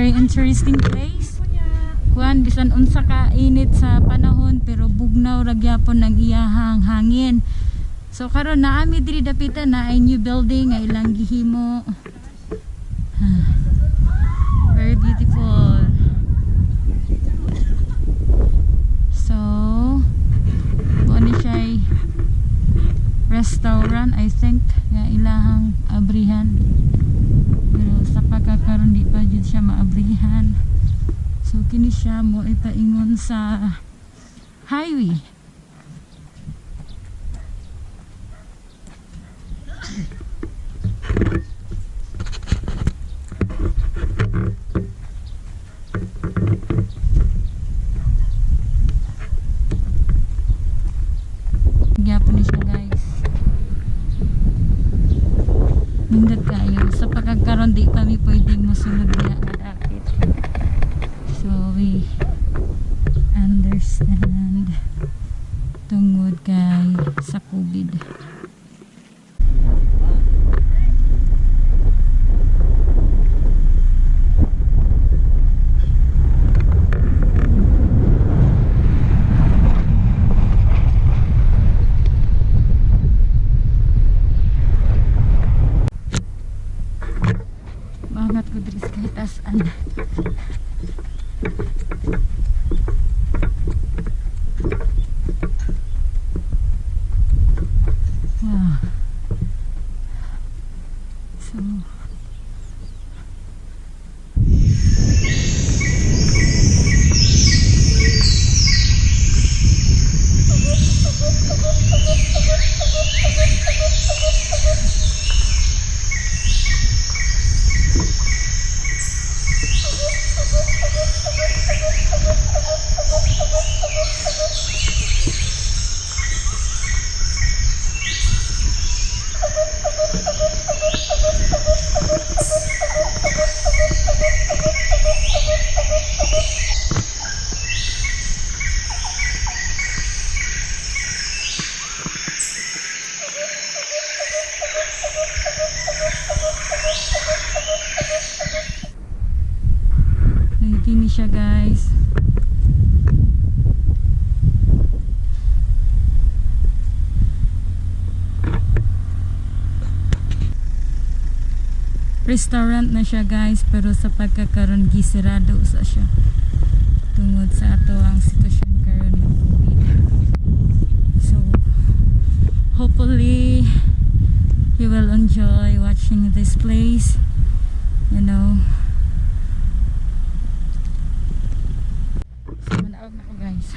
very interesting place. Kuan bisan unsa ka init sa panahon pero bugnaw ra gyapon ang iyahang hangin. So karon naami diri dapitan na ay new building nga ilang gihimo. Very beautiful. So mo ni siya restaurant I think nga ilahang abrihan. Pero sa pagkakaroon di pa jud siya maabrihan. So kini siya mo ipaingon sa highway. Gyapon ni siya guys. Nindot kayo sa pagkakaroon di pa mi pwedeng mosulod niya nga dakit. So we understand tungod kay sa COVID. Bangat ko diri sa taas-an. Wow. So nagtini siya guys. Restaurant na siya guys pero sa pagkakaroon gisirado sa siya tungod sa ato ang sitwasyon karon ng COVID. So hopefully you will enjoy watching this place, you know. So manaog na ko guys.